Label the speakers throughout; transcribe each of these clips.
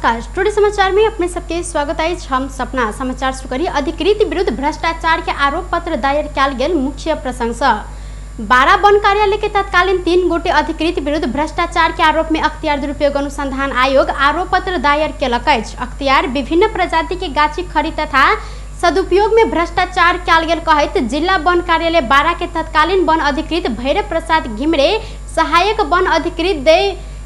Speaker 1: नमस्कार, टुडे समाचार में अपने सबके स्वागत है। हम सपना समाचार शुरू करिए। अधिकृत विरुद्ध भ्रष्टाचार के आरोप पत्र दायर कैल गेल मुख्य प्रशंसा। 12 वन कार्यालय के तत्कालीन 3 गोटे अधिकृत विरुद्ध भ्रष्टाचार के आरोप में अख्तियार दुरुपयोग अनुसंधान आयोग आरोप पत्र दायर केलक अछि। अख्तियार विभिन्न प्रजाति के गाछी खरीद तथा सदुपयोग में भ्रष्टाचार कैल गेल कहैत जिला वन कार्यालय 12 के तत्कालीन वन अधिकृत भैरव प्रसाद घिमरे, सहायक वन अधिकृत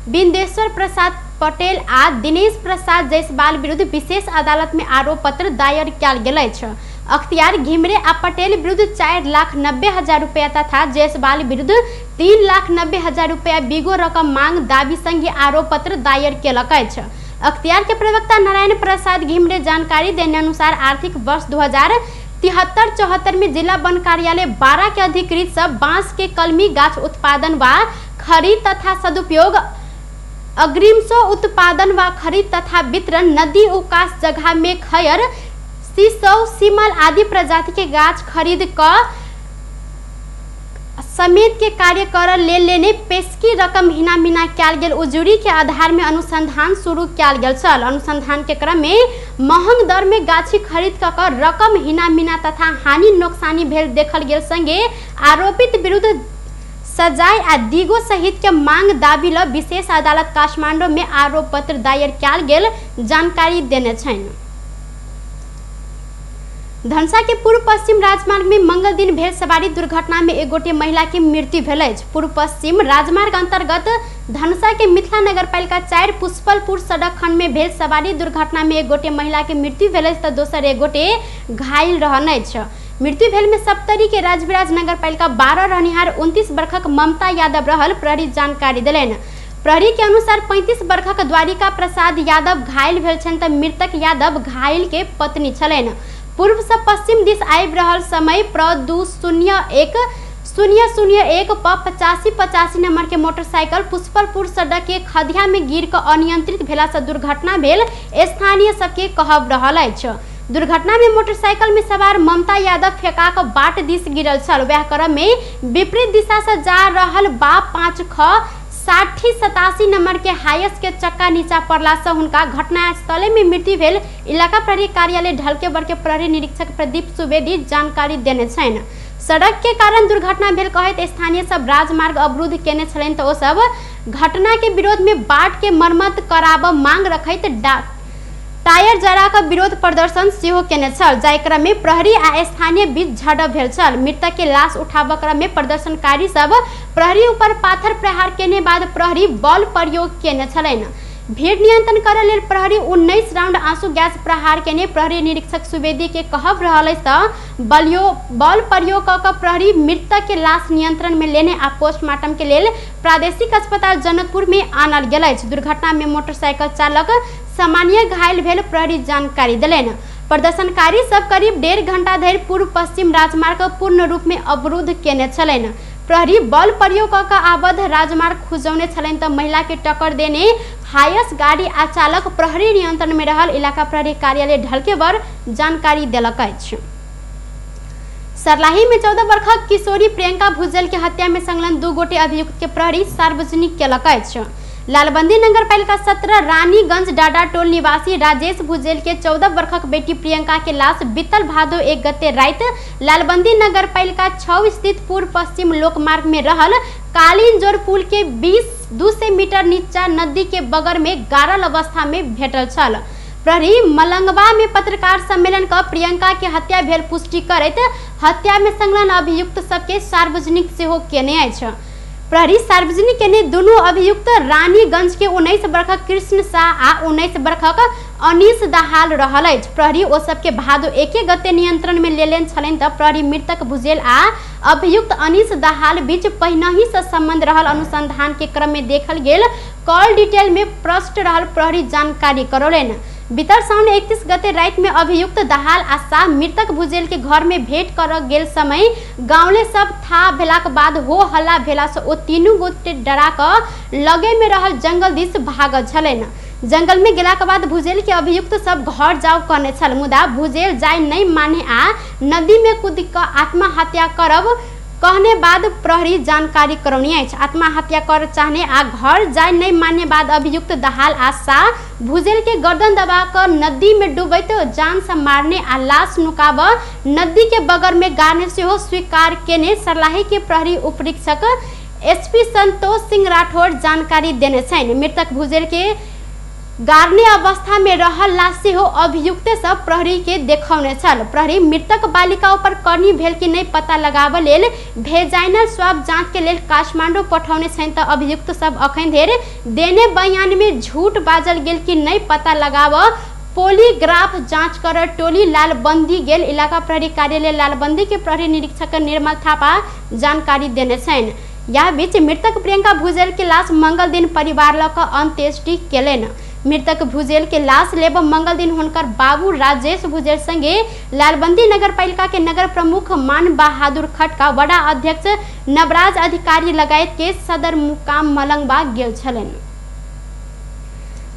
Speaker 1: बिंदेश्वर प्रसाद पटेल आ दिनेश प्रसाद जायसवाल विरुद्ध विशेष अदालत में आरोप पत्र दायर कैल गेल अछि। अख्तियार घिमरे आ पटेल विरुद्ध 4,90,000 रुपया तथा जायसवाल विरुद्ध 3,90,000 रुपया बिगो रकम मांग दाबी संग आरोप पत्र दायर केलक अछि। अख्तियार के प्रवक्ता नारायण प्रसाद घिमरे जानकारी देने अनुसार आर्थिक वर्ष 2073-74 में जिला वन कार्यालय 12 के अधिकृत सब बांस के कलमी गाछ उत्पादन व खरीद तथा सदुपयोग, अग्रिम उत्पादन व खरीद तथा वितरण, नदी उकास जगह में खयर, सीसौ, सीमल आदि प्रजाति के गाछ खरीद क समेत के कार्य कर लेने पेशकी रकम हिना मिना कैल गेल उजूरी के आधार में अनुसंधान शुरू कैल गेल छल। अनुसंधान के क्रम में महंग दर में गाछी खरीद कर रकम हिना मिना तथा हानि नोकसानी भेल देखल गेल संगे आरोपित विरुद्ध सजाए आ दिगो सहित के मांग दाबी ल विशेष अदालत काठमांडू में आरोप पत्र दायर कैल गेल जानकारी देने छन्। धनसा के पूर्व पश्चिम राजमार्ग में मंगल दिन भेल सवारी दुर्घटना में एक गोटे महिला की मृत्यु भेल अछि। पूर्व पश्चिम राजमार्ग अंतर्गत धनसा के मिथिला नगरपालिका 4 पुष्पलपुर सड़क खंड में भेल सवारी दुर्घटना में एक गोटे महिला के मृत्यु भेल अछि तऽ दोसर एक गोटे घायल रहल अछि। मृत्यु भेल में सप्तरी के राजविराज नगरपालिका 12 रहनिहार 29 वर्षक ममता यादव रहल, प्रहरी जानकारी देलनि। प्रहरी के अनुसार 35 वर्षक द्वारिका प्रसाद यादव घायल भेल छनि तऽ मृतक यादव घायल के पत्नी छलनि। पूर्व से पश्चिम दिश आबि रहल समय प्र 201 पर 85 नंबर के मोटरसाइकिल पुष्पलपुर सड़क के खदिया में गिर कर अनियंत्रित भेला से दुर्घटना भेल, स्थानीय सबके कहब रहल अछि। दुर्घटना में मोटरसाइकिल में सवार ममता यादव फेंका कर बाट दिस गिरल छल। वह क्रम में विपरीत दिशा से जा रहल 5-ख-60-87 नंबर के हायस के चक्का नीचा पड़ला से हुनका घटनास्थल में मृत्यु भेल। इलाका प्रहरी कार्यालय ढलकेबर के प्रहरी निरीक्षक प्रदीप सुवेदी जानकारी देने छन्। सड़क के कारण दुर्घटना भेल कहैत स्थानीय सब राजमार्ग अवरुद्ध केने छलनि तऽ ओ सब घटना के विरोध में बाट के मरम्मत कराब मांग रखैत टायर जरा कर विरोध प्रदर्शन सेहो केने छल, जाहि क्रम में प्रहरी आ स्थानीय बीच झड़प भेल छल। मृतक के लाश उठाबऽ क्रम में प्रदर्शनकारी सब प्रहरी ऊपर पाथर प्रहार केने बाद प्रहरी बल प्रयोग केने छलनि। भीड़ नियंत्रण करऽ लेल प्रहरी 19 राउंड आंसू गैस प्रहार केने प्रहरी निरीक्षक सुवेदी के कहब रहल अछि तऽ बल प्रयोग कऽ कऽ प्रहरी मृतक के लाश नियंत्रण में लेने आ पोस्टमार्टम के लेल प्रादेशिक अस्पताल जनकपुर में आनल गेल अछि। दुर्घटना में मोटरसाइकिल चालक सामान्य घायल भेल, प्रहरी जानकारी देलनि। प्रदर्शनकारी सब करीब 1.5 घंटा धरि पूर्व पश्चिम राजमार्ग पूर्ण रूप में अवरुद्ध केने छलनि। प्रहरी बल प्रयोग कऽ आबद्ध राजमार्ग खुजौने छलनि तऽ महिला के टक्कर देने हायस गाड़ी आ चालक प्रहरी नियंत्रण में रहल, इलाका प्रहरी कार्यालय ढलकेबर जानकारी देलक अछि। सरलाही में 14 वर्षक किशोरी प्रियंका भुजल के हत्या में संलग्न 2 गोटे अभियुक्त के प्रहरी सार्वजनिक केलक अछि। लालबंदी नगरपालिका 17 रानीगंज डाडा टोल निवासी राजेश भुजेल के 14 वर्षक बेटी प्रियंका के लाश बीतल भादो 1 गते रात लालबंदी नगरपालिका 6 स्थित पूर्व पश्चिम लोकमार्ग में रहल कालीन जोर पुल के 200 मीटर नीचा नदी के बगल में गाड़ल अवस्था में भेटल छल। प्रहरी मलंगवा में पत्रकार सम्मेलन कर प्रियंका के हत्या भेल पुष्टि करैत हत्या में संलग्न अभियुक्त सबके सार्वजनिक सेहो केने अछि। प्रहरी सार्वजनिक केने दुनू अभियुक्त रानीगंज के 19 वर्षक कृष्ण शाह आ 19 वर्षक अनीस दाहाल रहल अछि। प्रहरी ओ सबके भादो 1 गते नियंत्रण में लेलेन छलनि तऽ प्रहरी मृतक भुजेल आ अभियुक्त अनीस दाहाल बीच पहिनहि से संबंध रहल अनुसंधान के क्रम में देखल गेल कॉल डिटेल में प्रष्ट रहल, प्रहरी जानकारी करौलनि। बीतल साउन 31 गते रात में अभियुक्त दाहाल आ शाह मृतक भुजेल के घर में भेंट कर गेल समय गांवले सब था भेलाक बाद हो हल्ला भेला से ओ तीनू गोटे डरा कर लगे में रहल जंगल दिस भागल छलनि। जंगल में गेला के बाद भुजेल के अभियुक्त सब घर जाओ कहने छल, मुदा भुजेल जाय नहीं माने आ नदी में कूद कर आत्महत्या करब कहने बाद प्रहरी जानकारी करौनी अछि। आत्महत्या कर चाहने आ घर जाय नहीं मानने बाद अभियुक्त दहाल आ शाह भुजेल के गर्दन दबाकर नदी में डूबैत जान से मारने आ लाश नुकाब नदी के बगर में गाड़ने से हो स्वीकार केने सर्लाही के प्रहरी उपरीक्षक एसपी संतोष सिंह राठौड़ जानकारी देने छन्। मृतक भुजेल के गाड़ने अवस्था में रहल लाश से हो अभियुक्त सब प्रहरी के देखौने छल। प्रहरी मृतक बालिका पर करनी भेल कि नहीं पता लगाब लेल भेजाइनल स्वाब जांच के लेल काठमांडू पठौने छन् त अभियुक्त सब अखन धरि देने बयान में झूठ बाजल गेल कि नहीं पता लगाब पोलीग्राफ जांच कर टोली लालबंदी गेल। इलाका प्रहरी कार्यालय लालबंदी के प्रहरी निरीक्षक निर्मल थापा जानकारी देने छन्। यह बीच मृतक प्रियंका भुजेल के लाश मंगल दिन परिवार लक अंत्येष्टि केलनि। मृतक भुजेल के लाश लेब मंगल दिन हुनकर बाबू राजेश भुजेल संगे लालबंदी नगर पालिका के नगर प्रमुख मान बहादुर खटका, वडा अध्यक्ष नवराज अधिकारी लगायत के सदर मुकाम मलंगबा गेल छलनि।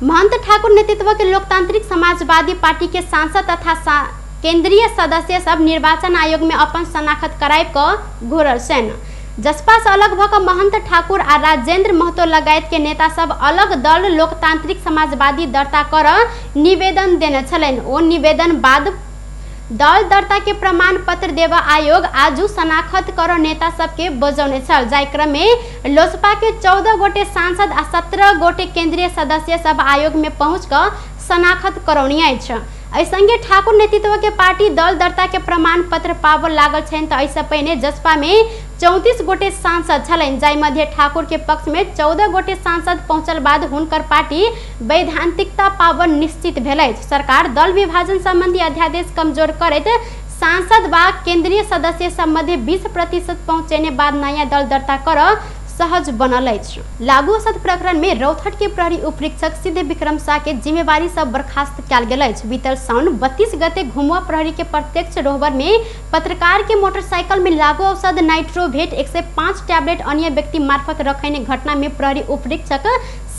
Speaker 1: महंत ठाकुर नेतृत्व के लोकतांत्रिक समाजवादी पार्टी के सांसद तथा केंद्रीय सदस्य सब निर्वाचन आयोग में अपन शनाखत कराय क घुरल छन्। जसपा से अलग भक महंत ठाकुर आ राजेंद्र महतो लगायत के नेता सब अलग दल लोकतांत्रिक समाजवादी दर्ता कर निवेदन देने छलनि। ओ निवेदन बाद दल दर्ता के प्रमाण पत्र देवा आयोग आजू शनाखत कर नेता सबके बजौने छल। जाय क्रम में लोजपा के 14 गोटे सांसद आ 17 गोटे केंद्रीय सदस्य सब आयोग में पहुंच कर शनाखत करौनी अछि। संगे ठाकुर नेतृत्व के पार्टी दल दर्ता के प्रमाण पत्र पावल लागल छन् त ऐसा पहिने जसपा में 34 गोटे सांसद छलनि, जाय मध्य ठाकुर के पक्ष में 14 गोटे सांसद पहुंचल बाद हुनकर पार्टी वैधानिकता पावल निश्चित भेल अछि। सरकार दल विभाजन संबंधी अध्यादेश कमजोर करैत सांसद व केंद्रीय सदस्य संबंधी 20% पहुंचेने बाद नया दल दर्ता कर सहज बनल अछि। लागू औषध प्रकरण में रौथट के प्रहरी उपरीक्षक सिद्ध विक्रम शाह के जिम्मेवारी सब बर्खास्त कयल गेल अछि। बीतल साउन 32 गते घुमुआ प्रहरी के प्रत्यक्ष रोहबर में पत्रकार के मोटरसाइकिल में लागू औषध नाइट्रोवेट 105 टैबलेट अन्य व्यक्ति मार्फत रखने घटना में प्रहरी उपरीक्षक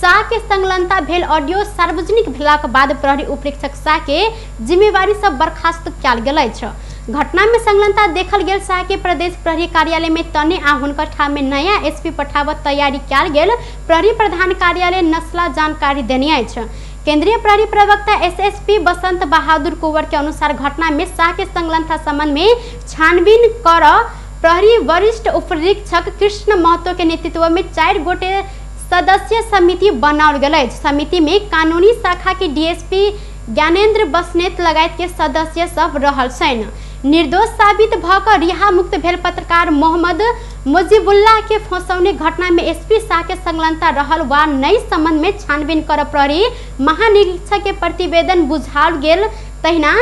Speaker 1: शाह के संलग्नता भेल ऑडियो सार्वजनिक भेलाक बाद प्रहरी उपरीक्षक शाह के जिम्मेवारी सब बर्खास्त कयल गेल अछि। घटना में संलग्नता देखल गेल शाह के प्रदेश प्रहरी कार्यालय में तने आ हुनकर ठाम में नया एसपी पठावत तैयारी कयल गेल प्रहरी प्रधान कार्यालय नस्ला जानकारी देने अछि। केंद्रीय प्रहरी प्रवक्ता एसएसपी बसंत बहादुर कुंवर के अनुसार घटना में शाह के संलग्नता संबंध में छानबीन कर प्रहरी वरिष्ठ उपरीक्षक कृष्ण महतो के नेतृत्व में 4 गोटे सदस्य समिति बनाओल गेल अछि। समिति में कानूनी शाखा के डीएसपी ज्ञानेंद्र बसनेत लगायत के सदस्य सब रहल छन्। निर्दोष साबित भक रिहा मुक्त भेल पत्रकार मोहम्मद मुजीबुल्लाह के फंसौने घटना में एसपी शाह के संलग्नता रहल वा नई संबंध में छानबीन कर प्रहरी महानिरीक्षक के प्रतिवेदन बुझाल गेल। तहिना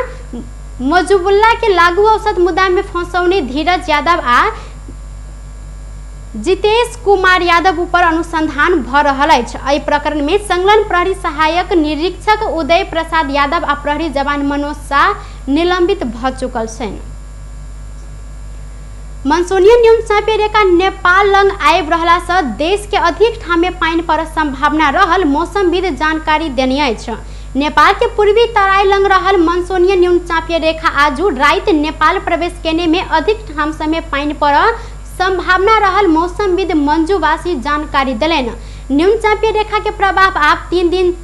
Speaker 1: मुजीबुल्लाह के लागू औषध मुद्दा में फंसौने धीरज यादव आ जितेश कुमार यादव ऊपर अनुसंधान भ रहल अछि। एहि प्रकरण में संलग्न प्रहरी सहायक निरीक्षक उदय प्रसाद यादव आ प्रहरी जवान मनोज शाह निलंबित भ चुकल छन्। मनसूनीय न्यूनचापीय रेखा नेपाल लंग आबि रहला सँ देश के अधिक ठाम में पानि पड़य संभावना रहल मौसमविद जानकारी देने अछि। नेपाल के पूर्वी तराई लंग रहल मनसूनीय न्यूनचापीय रेखा आजू राति नेपाल प्रवेश केने में अधिक ठाम समय पानि पड़य संभावना रहल मौसमविद मंजू वासी जानकारी देलनि। न्यूनचापीय रेखा के प्रभाव आप 3 दिन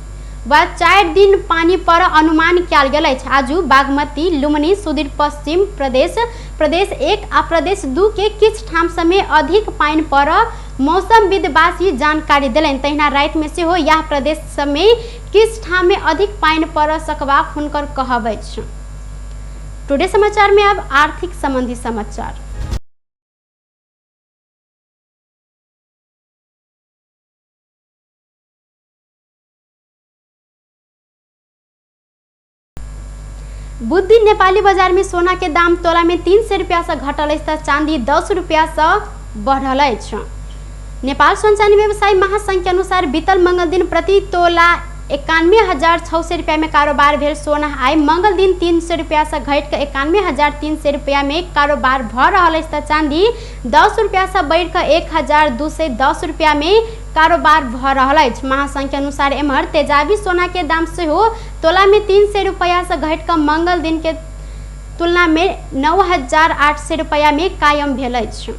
Speaker 1: व 4 दिन पानी पर अनुमान कयल गेल अछि। आजू बागमती, लुम्बिनी, सुदूर पश्चिम प्रदेश 1 आ प्रदेश 2 के किछ ठाम समय अधिक पानी पर मौसमविदवासी जानकारी देलनि। तहिना राति में सेहो यह प्रदेश सब में किछ ठाम में अधिक पानी पर सकबाक हुनकर कहब अछि। टुडे समाचार में अब आर्थिक संबंधी समाचार। बुद्धि नेपाली बाजार में सोना के दाम तोला में 300 रुपया से घटल अछि, चांदी 10 रुपया से बढ़ल अछि। नेपाल सोनचानी व्यवसायी महासंघ के अनुसार बीतल मंगल दिन प्रति तोला 91,600 रुपया में कारोबार भेल। सोना आइ मंगल दिन 300 रुपया से घट कर 91,300 रुपया में कारोबार भ रहल अछि। चांदी 10 रुपया से बढ़ कर 1,210 रुपया में कारोबार भ रहल अछि। महासंघ के अनुसार एम्हर तेजाबी सोना के दाम सेहो तोला में 300 रुपया से घट कर मंगल दिन के तुलना में 9,800 रुपया में कायम भेल अछि।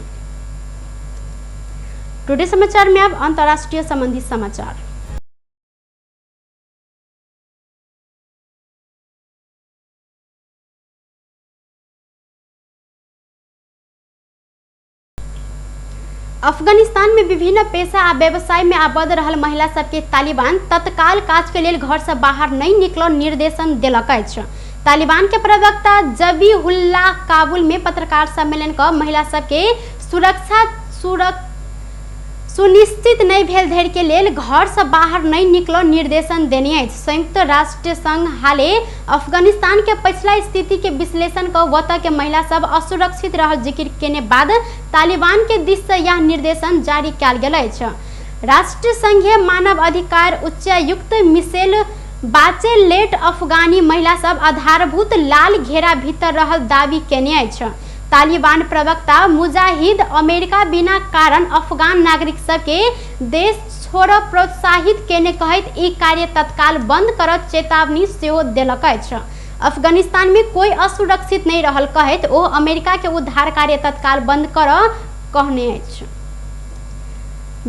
Speaker 1: टुडे समाचार में अब अंतर्राष्ट्रीय संबंधी समाचार। अफगानिस्तान में विभिन्न पेशा आ व्यवसाय में आबद्ध रहल महिला सबके तालिबान तत्काल काज के लेल घर से बाहर नहीं निकल निर्देशन देलक अछि। तालिबान के प्रवक्ता जबीहुल्लाह काबुल में पत्रकार सम्मेलन कर महिला सबके सुरक्षा सुनिश्चित नहीं भेल धरि के लेल घर से बाहर नहीं निकल निर्देशन देने अछि। संयुक्त राष्ट्र संघ हाले अफगानिस्तान के पिछला स्थिति के विश्लेषण कर वत के महिला सब असुरक्षित रहल जिक्र केने बाद तालिबान के दिश से यह निर्देशन जारी कयल गेल अछि। राष्ट्र संघीय मानव अधिकार उच्चायुक्त मिशेल बाचेलेट अफगानी महिला सब आधारभूत लाल घेरा भीतर रहल दावी केने अछि। तालिबान प्रवक्ता मुजाहिद अमेरिका बिना कारण अफगान नागरिक सबके देश छोड़ प्रोत्साहित केने कहैत ई कार्य तत्काल बंद करत चेतावनी सेहो देलक अछि। अफगानिस्तान में कोई असुरक्षित नहीं रहल कहैत ओ अमेरिका के उद्धार कार्य तत्काल बंद कर कहने अछि।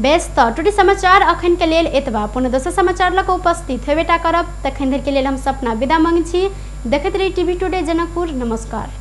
Speaker 1: बेस्त टुडे समाचार अखन के लेल एतबा पुनः दोसर समाचार लक उपस्थित हेबेटा करब तखन धरि के लेल हम सपना विदा मांगै छी। देखैत रही टीवी टुडे जनकपुर। नमस्कार।